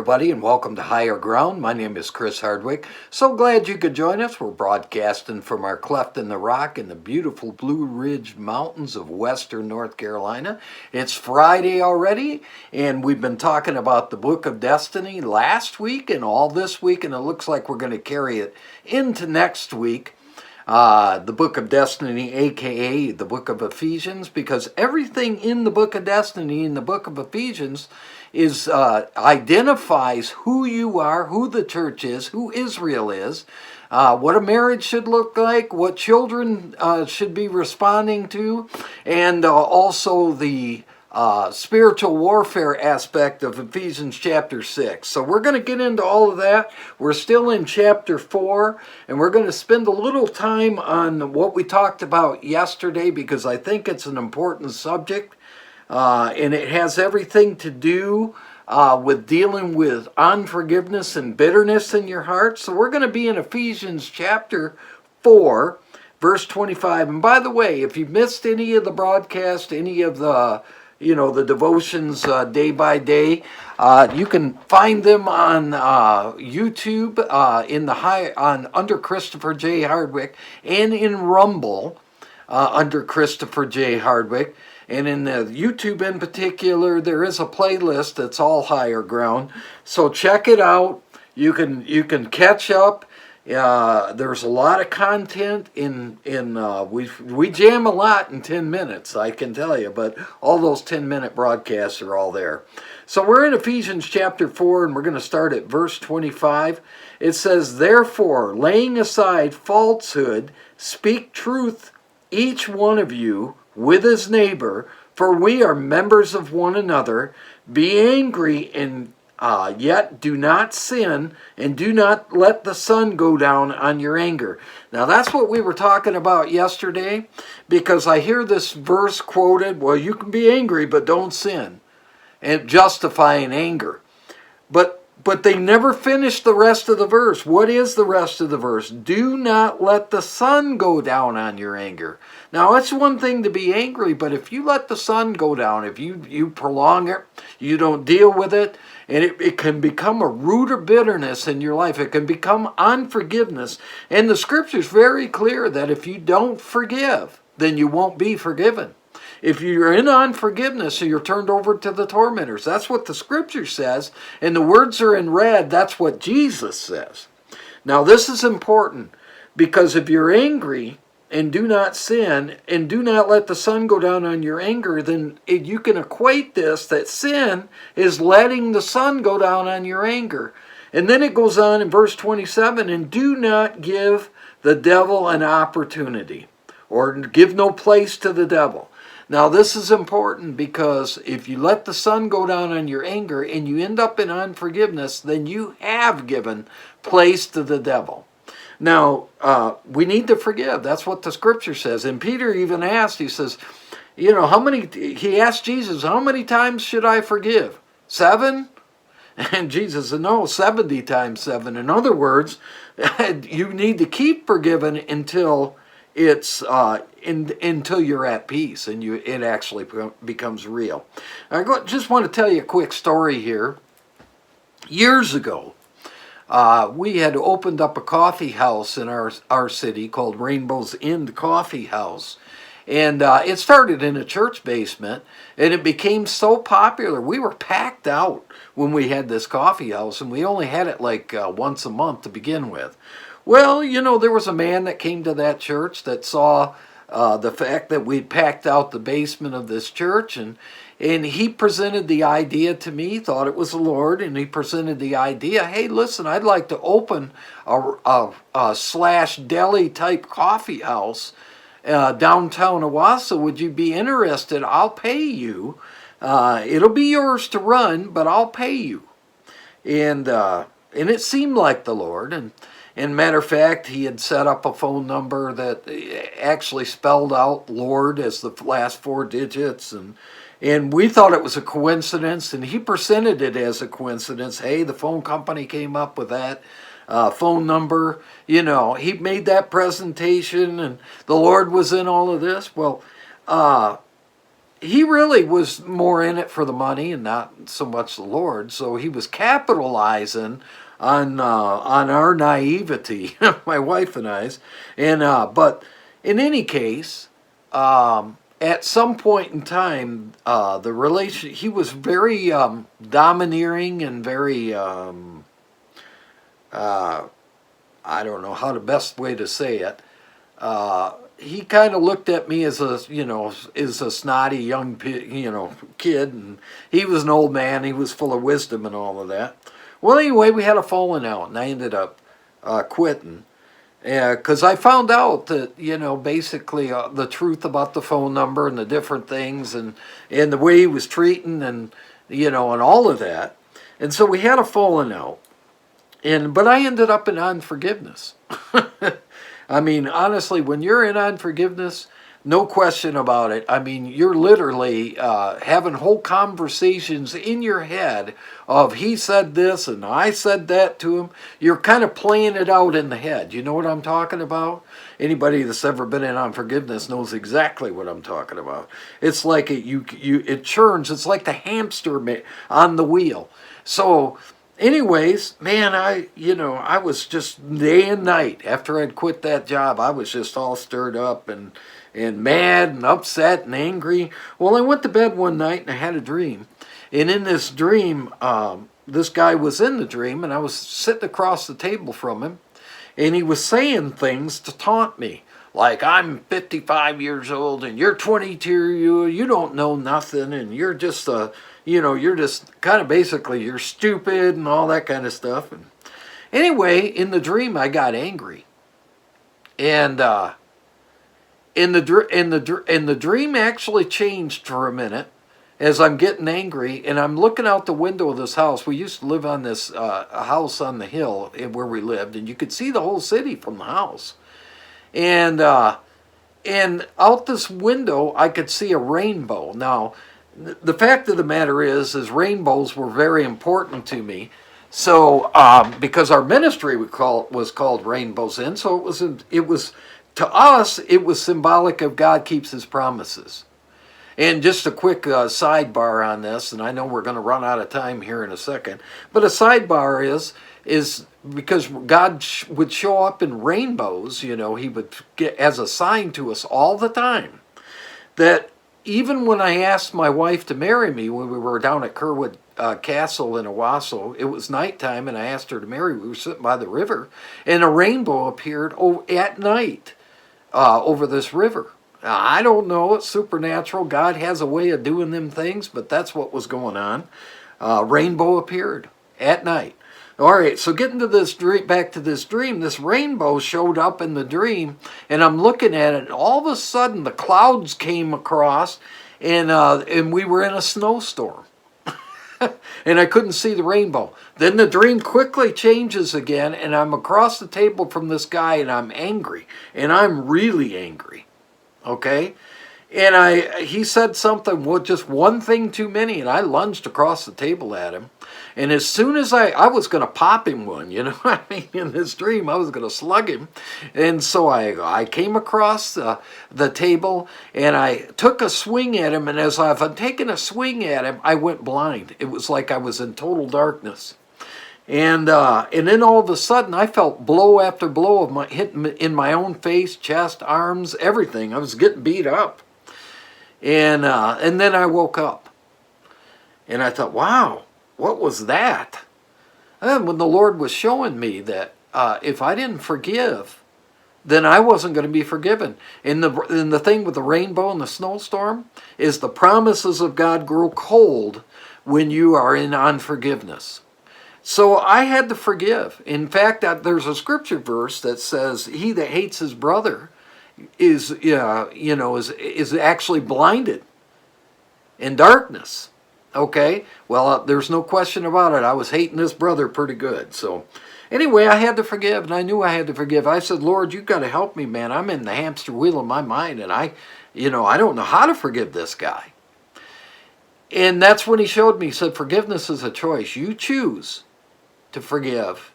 everybody, and welcome to Higher Ground. My name is Chris Hardwick. So glad you could join us. We're broadcasting from our cleft in the rock in the beautiful Blue Ridge Mountains of western North Carolina. It's Friday already, and we've been talking about the Book of Destiny last week and all this week, and it looks like we're going to carry it into next week. The Book of Destiny, aka the Book of Ephesians, because everything in the Book of Destiny, in the Book of Ephesians, is identifies who you are, who the church is, who Israel is, what a marriage should look like, what children should be responding to, and also the spiritual warfare aspect of Ephesians chapter 6. So we're going to get into all of that. We're still in chapter 4, and we're going to spend a little time on what we talked about yesterday because I think it's an important subject, and it has everything to do with dealing with unforgiveness and bitterness in your heart. So we're going to be in Ephesians chapter 4, verse 25. And by the way, if you've missed any of the broadcast, any of the the devotions day by day, you can find them on YouTube under Christopher J Hardwick, and in Rumble under Christopher J Hardwick. And in the YouTube in particular, there is a playlist that's all Higher Ground. So check it out. You can catch up. There's a lot of content we jam a lot in 10 minutes, I can tell you, but all those 10-minute broadcasts are all there. So we're in Ephesians chapter 4, and we're going to start at verse 25. It says, "Therefore, laying aside falsehood, speak truth, each one of you, with his neighbor, for we are members of one another. Be angry and yet do not sin, and do not let the sun go down on your anger." Now that's what we were talking about yesterday, because I hear this verse quoted, well, you can be angry but don't sin, and justifying anger. But they never finish the rest of the verse. What is the rest of the verse? Do not let the sun go down on your anger. Now, it's one thing to be angry, but if you let the sun go down, if you prolong it, you don't deal with it, and it can become a root of bitterness in your life. It can become unforgiveness. And the scripture's very clear that if you don't forgive, then you won't be forgiven. If you're in unforgiveness, you're turned over to the tormentors. That's what the scripture says, and the words are in red. That's what Jesus says. Now, this is important, because if you're angry and do not sin, and do not let the sun go down on your anger, then you can equate this, that sin is letting the sun go down on your anger. And then it goes on in verse 27, "And do not give the devil an opportunity," or give no place to the devil. Now, this is important, because if you let the sun go down on your anger and you end up in unforgiveness, then you have given place to the devil. Now, we need to forgive. That's what the scripture says. And Peter even asked, he says, he asked Jesus, "How many times should I forgive? 7? And Jesus said, "No, 70 times 7. In other words, you need to keep forgiving until it's until you're at peace and it actually becomes real." I just want to tell you a quick story here. Years ago, we had opened up a coffee house in our city called Rainbow's End Coffee House. And it started in a church basement, and it became so popular. We were packed out when we had this coffee house, and we only had it like once a month to begin with. Well, there was a man that came to that church that saw the fact that we'd packed out the basement of this church, and he presented the idea to me, thought it was the Lord, and he presented the idea, "Hey, listen, I'd like to open a slash deli type coffee house downtown Owasso. Would you be interested? I'll pay you. It'll be yours to run, but I'll pay you." And it seemed like the Lord, and matter of fact, he had set up a phone number that actually spelled out Lord as the last 4 digits, and we thought it was a coincidence, and he presented it as a coincidence. Hey, the phone company came up with that phone number. He made that presentation, and the Lord was in all of this. Well, he really was more in it for the money and not so much the Lord. So he was capitalizing on our naivety, my wife and I's. And but in any case, at some point in time, the relation he was very domineering and very I don't know how the best way to say it. He kind of looked at me as a, as a snotty young, kid, and he was an old man. He was full of wisdom and all of that. Well, anyway, we had a falling out, and I ended up quitting. Because I found out that, basically the truth about the phone number and the different things and the way he was treating and, and all of that. And so we had a falling out. But I ended up in unforgiveness. I mean, honestly, when you're in unforgiveness, no question about it. I mean, you're literally having whole conversations in your head of he said this and I said that to him. You're kind of playing it out in the head. You know what I'm talking about? Anybody that's ever been in unforgiveness knows exactly what I'm talking about. It's like it churns. It's like the hamster on the wheel. So anyways, man, I was just day and night after I'd quit that job. I was just all stirred up and mad and upset and angry. Well, I went to bed one night and I had a dream. And in this dream, this guy was in the dream and I was sitting across the table from him and he was saying things to taunt me. Like, I'm 55 years old and you're 22, you don't know nothing and you're just you're just kind of basically you're stupid and all that kind of stuff. And anyway, in the dream I got angry. And in the dream actually changed for a minute as I'm getting angry and I'm looking out the window of this house. We used to live on this house on the hill where we lived and you could see the whole city from the house. And out this window, I could see a rainbow. Now, the fact of the matter is rainbows were very important to me. So, because our ministry was called Rainbows Inn, so it was to us it was symbolic of God keeps His promises. And just a quick sidebar on this, and I know we're going to run out of time here in a second, but a sidebar is because God would show up in rainbows, He would get as a sign to us all the time. That even when I asked my wife to marry me when we were down at Kerwood Castle in Owasso, it was nighttime and I asked her to marry me. We were sitting by the river and a rainbow appeared at night over this river. Now, I don't know, it's supernatural. God has a way of doing them things, but that's what was going on. Rainbow appeared at night. All right, so getting to this dream, back to this dream, this rainbow showed up in the dream, and I'm looking at it, and all of a sudden the clouds came across, and we were in a snowstorm. And I couldn't see the rainbow. Then the dream quickly changes again, and I'm across the table from this guy, and I'm angry, and I'm really angry, okay? And he said something, well, just one thing too many, and I lunged across the table at him. And as soon as I was going to pop him one, I mean, in this dream, I was going to slug him. And so I came across the table and I took a swing at him. And as I've taken a swing at him, I went blind. It was like I was in total darkness. And then all of a sudden, I felt blow after blow of hitting in my own face, chest, arms, everything. I was getting beat up. And then I woke up. And I thought, wow. What was that? And when the Lord was showing me that if I didn't forgive, then I wasn't going to be forgiven. And the thing with the rainbow and the snowstorm is the promises of God grow cold when you are in unforgiveness. So I had to forgive. In fact, there's a scripture verse that says, "He that hates his brother is actually blinded in darkness." Okay, well, there's no question about it. I was hating this brother pretty good. So anyway, I had to forgive, and I knew I had to forgive. I said, Lord, you've got to help me, man. I'm in the hamster wheel of my mind, and I don't know how to forgive this guy. And that's when he showed me, he said, forgiveness is a choice. You choose to forgive,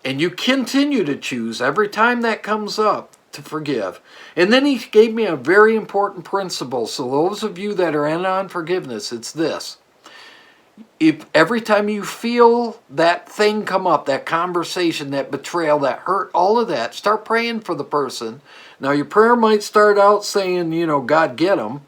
and you continue to choose every time that comes up. to forgive. And then he gave me a very important principle. So those of you that are in on forgiveness, it's this. If every time you feel that thing come up, that conversation, that betrayal, that hurt, all of that, start praying for the person. Now your prayer might start out saying, God get them.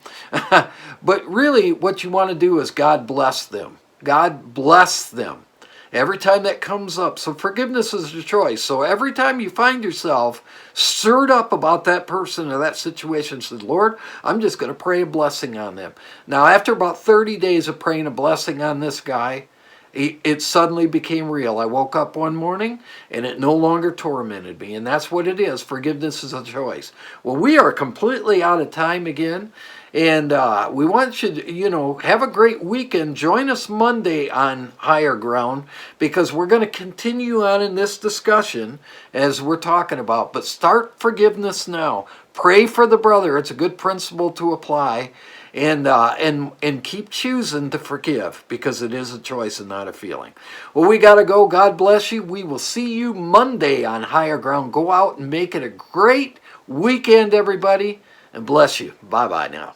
But really what you want to do is God bless them. God bless them. Every time that comes up. So forgiveness is a choice. So every time you find yourself stirred up about that person or that situation, say, Lord, I'm just going to pray a blessing on them. Now, after about 30 days of praying a blessing on this guy, it suddenly became real. I woke up one morning and it no longer tormented me. And that's what it is. Forgiveness is a choice. Well, we are completely out of time again. And we want you to, have a great weekend. Join us Monday on Higher Ground because we're going to continue on in this discussion as we're talking about. But start forgiveness now. Pray for the brother. It's a good principle to apply. And keep choosing to forgive because it is a choice and not a feeling. Well, we got to go. God bless you. We will see you Monday on Higher Ground. Go out and make it a great weekend, everybody, and bless you. Bye-bye now.